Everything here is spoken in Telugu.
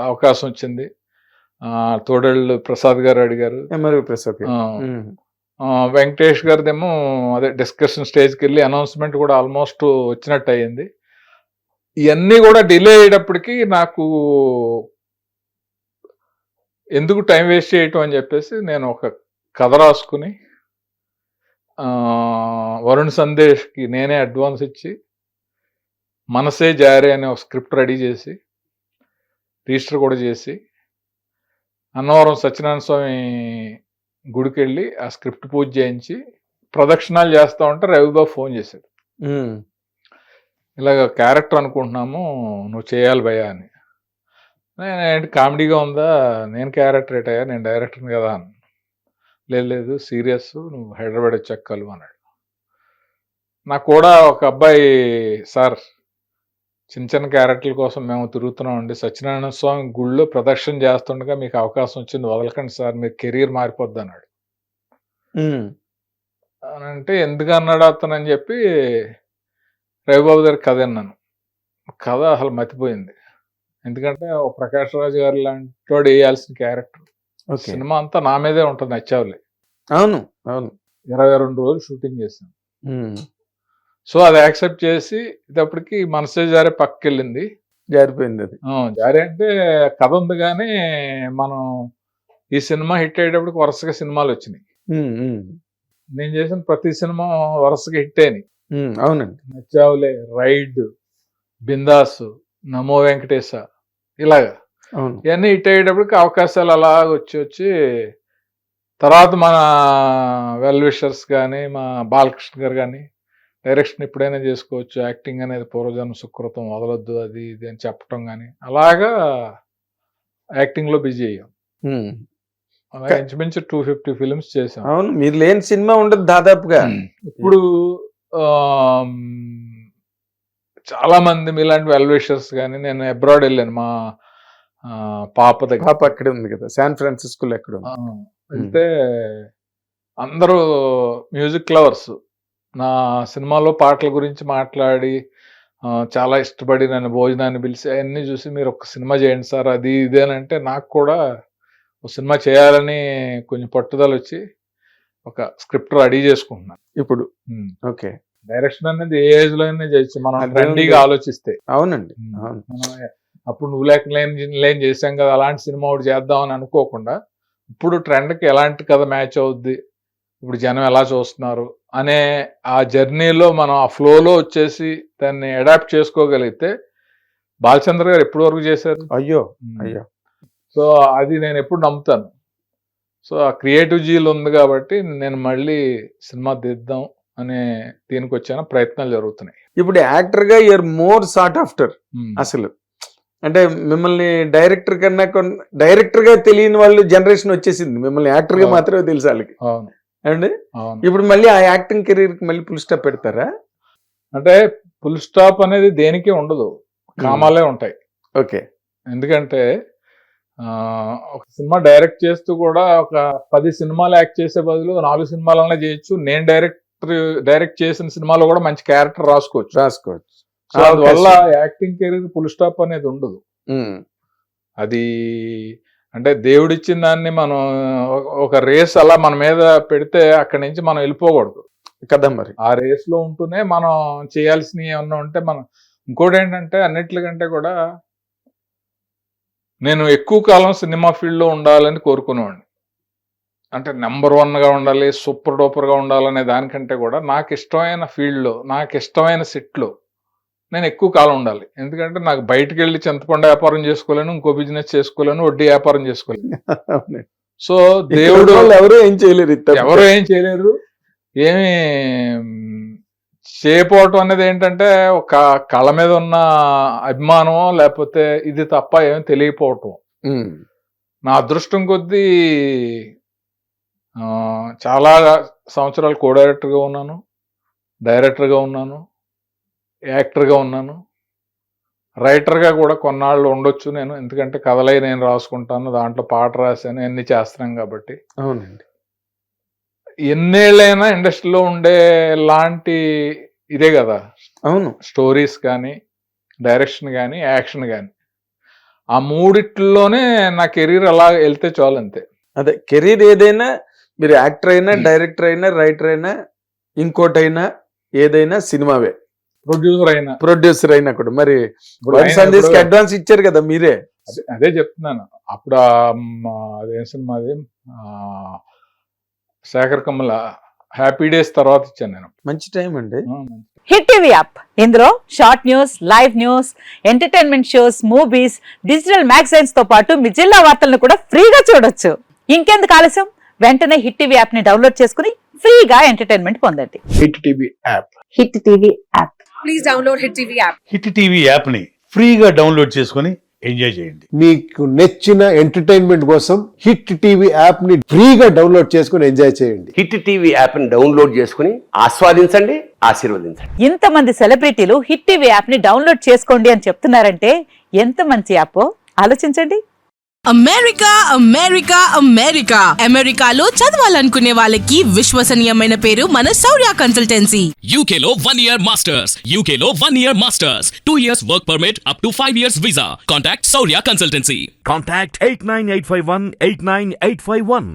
అవకాశం వచ్చింది. తోడేళ్ళు ప్రసాద్ గారు అడిగారు. ఎంఆర్వి ప్రసాద్ గారు. వెంకటేష్ గారిదేమో అదే డిస్కషన్ స్టేజ్కి వెళ్ళి అనౌన్స్మెంట్ కూడా ఆల్మోస్ట్ వచ్చినట్టు అయ్యింది. ఇవన్నీ కూడా డిలే అయ్యేటప్పటికి నాకు ఎందుకు టైం వేస్ట్ చేయటం అని చెప్పేసి నేను ఒక కథ రాసుకుని వరుణ్ సందేశ్కి నేనే అడ్వాన్స్ ఇచ్చి మనసే జారీ అనే ఒక స్క్రిప్ట్ రెడీ చేసి రిజిస్టర్ కూడా చేసి అన్నవరం సత్యనారాయణ స్వామి గుడికి వెళ్ళి ఆ స్క్రిప్ట్ పూజ చేయించి ప్రదక్షిణాలు చేస్తా ఉంటే రవిబాబు ఫోన్ చేశాడు. ఇలాగ క్యారెక్టర్ అనుకుంటున్నాము, నువ్వు చేయాలి భయ్యా అని. ఏంటి కామెడీగా ఉందా, నేను క్యారెక్టర్ ఏటయ్యా, నేను డైరెక్టర్ని కదా అని. లేదు సీరియస్, నువ్వు హైదరాబాద్ వచ్చాకలు అన్నాడు. నాకు కూడా ఒక అబ్బాయి, సార్ చిన్న చిన్న క్యారెక్టర్ల కోసం మేము తిరుగుతున్నామండి, సత్యనారాయణ స్వామి గుళ్ళో ప్రదక్షిణ చేస్తుండగా మీకు అవకాశం వచ్చింది, వదలకండి సార్, మీరు కెరీర్ మారిపోద్ది అన్నాడు. అని అంటే ఎందుకు అన్నాడు అతను అని చెప్పి రవిబాబు గారి కథ అన్నాను. కథ అసలు మతిపోయింది. ఎందుకంటే ఒక ప్రకాష్ రాజు గారు లాంటి వాడు వేయాల్సిన క్యారెక్టర్. సినిమా అంతా నా మీదే ఉంటుంది, నచ్చావులే. అవును అవును 22 రోజులు షూటింగ్ చేశాను. సో అది యాక్సెప్ట్ చేసి ఇదప్పటికి మనసే జారే పక్కకెళ్ళింది, జారిపోయింది. అది జారీ అంటే కథ ఉంది కానీ మనం ఈ సినిమా హిట్ అయ్యేటప్పటికి వరుసగా సినిమాలు వచ్చినాయి. నేను చేసిన ప్రతి సినిమా వరుసగా హిట్ అయినాయి. అవునండి. నచ్చావులే, రైడ్, బిందాస్, నమో వెంకటేశ, ఇలాగా ఇవన్నీ హిట్ అయ్యేటప్పటికి అవకాశాలు అలా వచ్చి తర్వాత మన వెల్ విషర్స్ కానీ మా బాలకృష్ణ గారు కానీ డైరెక్షన్ ఎప్పుడైనా చేసుకోవచ్చు, యాక్టింగ్ అనేది పూర్వజన్మ సుకృతం, వదలొద్దు అది ఇది అని చెప్పటం కానీ అలాగా యాక్టింగ్లో బిజీ అయ్యాం. అలా ఇంచుమించు 250 ఫిల్మ్స్ చేసాం. అవును, మీరు లేని సినిమా ఉండదు దాదాపుగా. ఇప్పుడు చాలా మంది మీలాంటి వెల్ విషర్స్ కానీ, నేను అబ్రాడ్ వెళ్ళాను, మా పాప అక్కడే ఉంది కదా, శాన్ ఫ్రాన్సిస్కోలో ఎక్కడ వెళ్తే అందరూ మ్యూజిక్ లవర్స్ నా సినిమాలో పాటల గురించి మాట్లాడి చాలా ఇష్టపడి నన్ను భోజనాన్ని పిలిచి అవన్నీ చూసి మీరు ఒక సినిమా చేయండి సార్ అది ఇదేనంటే నాకు కూడా ఒక సినిమా చేయాలని కొంచెం పట్టుదల వచ్చి ఒక స్క్రిప్ట్ రెడీ చేసుకుంటున్నాను ఇప్పుడు. ఓకే, డైరెక్షన్ అనేది ఏ ఏజ్ లో అయినా చేయొచ్చు మనం ట్రెండీగా ఆలోచిస్తే. అవునండి. అప్పుడు నువ్వు లేని చేసాం కదా అలాంటి సినిమా ఒకటి చేద్దాం అని అనుకోకుండా ఇప్పుడు ట్రెండ్కి ఎలాంటి కథ మ్యాచ్ అవుద్ది, ఇప్పుడు జనం ఎలా చూస్తున్నారు అనే ఆ జర్నీలో మనం ఆ ఫ్లోలో వచ్చేసి దాన్ని అడాప్ట్ చేసుకోగలిగితే బాలచంద్ర గారు ఎప్పటి వరకు చేశారు. అయ్యో. సో అది నేను ఎప్పుడు నమ్ముతాను. సో ఆ క్రియేటివ్ జీల్ ఉంది కాబట్టి నేను మళ్ళీ సినిమా తీద్దాం అనే దీనికి వచ్చాను, ప్రయత్నాలు జరుగుతున్నాయి. ఇప్పుడు యాక్టర్ గా యూఆర్ మోర్ సార్ట్ ఆఫ్టర్. అసలు అంటే మిమ్మల్ని డైరెక్టర్ కన్నా డైరెక్టర్ గా తెలియని వాళ్ళు జనరేషన్ వచ్చేసింది, మిమ్మల్ని యాక్టర్ గా మాత్రమే తెలుసు వాళ్ళకి. అండి ఇప్పుడు మళ్ళీ ఆ యాక్టింగ్ కెరీర్ కి మళ్ళీ ఫుల్ స్టాప్ పెడతారా? అంటే ఫుల్ స్టాప్ అనేది దేనికి ఉండదు, కామాలే ఉంటాయి. ఓకే, ఎందుకంటే ఒక సినిమా డైరెక్ట్ చేస్తూ కూడా ఒక 10 సినిమాలు యాక్ట్ చేసే బదులు 4 సినిమాలనే చేయొచ్చు. నేను డైరెక్ట్ చేసిన సినిమాలో కూడా మంచి క్యారెక్టర్ రాసుకోవచ్చు. సో అందువల్ల యాక్టింగ్ కెరీర్ ఫుల్ స్టాప్ అనేది ఉండదు. అది అంటే దేవుడిచ్చిన దాన్ని మనం ఒక రేస్ అలా మన మీద పెడితే అక్కడి నుంచి మనం వెళ్ళిపోకూడదు కదా. మరి ఆ రేస్ లో ఉంటూనే మనం చేయాల్సినవి ఏమన్నా ఉంటే మనం. ఇంకోటి ఏంటంటే అన్నిట్లకంటే కూడా నేను ఎక్కువ కాలం సినిమా ఫీల్డ్ లో ఉండాలని కోరుకునేవాడిని. అంటే నెంబర్ 1గా ఉండాలి, సూపర్ డూపర్గా ఉండాలనే దానికంటే కూడా నాకు ఇష్టమైన ఫీల్డ్లో, నాకు ఇష్టమైన సెట్లో నేను ఎక్కువ కాలం ఉండాలి. ఎందుకంటే నాకు బయటకు వెళ్ళి చింతపండు వ్యాపారం చేసుకోలేను, ఇంకో బిజినెస్ చేసుకోలేను, వడ్డీ వ్యాపారం చేసుకోలేను. సో దేవుడు ఎవరు ఏం చేయలేరు. ఏమి చేయకపోవటం అనేది ఏంటంటే ఒక కళ మీద ఉన్న అభిమానం, లేకపోతే ఇది తప్ప ఏమి తెలియకపోవటం. నా అదృష్టం కొద్దీ చాలా సంవత్సరాలు కో డైరెక్టర్గా ఉన్నాను, డైరెక్టర్గా ఉన్నాను, యాక్టర్గా ఉన్నాను, రైటర్గా కూడా కొన్నాళ్ళు ఉండొచ్చు నేను. ఎందుకంటే కథలై నేను రాసుకుంటాను, దాంట్లో పాట రాశాను, అన్ని చేస్తున్నాం కాబట్టి. అవునండి. ఎన్నేళ్ళైనా ఇండస్ట్రీలో ఉండే లాంటి ఇదే కదా. అవును, స్టోరీస్ కానీ, డైరెక్షన్ కానీ, యాక్షన్ కానీ. ఆ మూడిట్లోనే నా కెరీర్ అలా వెళ్తే చాలు అంతే. అదే కెరీర్ ఏదైనా మీరు యాక్టర్ అయినా, డైరెక్టర్ అయినా, రైటర్ అయినా, ఇంకోటైనా ఏదైనా సినిమావే. ప్రొడ్యూసర్ అయినా కూడా మరి సందేశ్కి అడ్వాన్స్ ఇచ్చారు కదా మీరే. అదే చెప్తున్నాను. అప్పుడు అదే సినిమాది శేఖర్ కమల హ్యాపీ డేస్ తర్వాత ఇచ్చాను నేను. మంచి టైం అండి. హిట్ టీవీ యాప్, ఇందులో short news, live news, entertainment shows, movies, digital magazines తో పాటు మీ జిల్లా వార్తలను కూడా ఫ్రీగా చూడొచ్చు. ఇంకెందుకు ఆలస్యం, వెంటనే హిట్ టీవీ యాప్ ని డౌన్లోడ్ చేసుకుని ఫ్రీగా ఎంటర్టైన్మెంట్ పొందండి. Hit TV app. Hit TV app. Please download hit TV app. Hit TV app ని ఫ్రీగా డౌన్లోడ్ చేసుకుని ఎంజాయ్ చేయండి. మీకు నచ్చిన ఎంటర్టైన్మెంట్ కోసం హిట్ టీవీ యాప్ ని ఫ్రీగా డౌన్లోడ్ చేసుకుని ఎంజాయ్ చేయండి. హిట్ టీవీ యాప్ ని డౌన్లోడ్ చేసుకుని ఆస్వాదించండి, ఆశీర్వదించండి. ఇంతమంది సెలబ్రిటీలు హిట్ టీవీ యాప్ ని డౌన్లోడ్ చేసుకోండి అని చెప్తున్నారంటే ఎంత మంచి యాప్ ఆలోచించండి. అమెరికా అమెరికా అమెరికా అమెరికాలో చదవాలనుకునే వాళ్ళకి విశ్వసనీయమైన పేరు మన శౌర్య కన్సల్టెన్సీ. UK లో 1 year masters. UK లో 1 year masters. 2 years work permit up to 5 years visa. Contact Saurya Consultancy. Contact 89851 89851.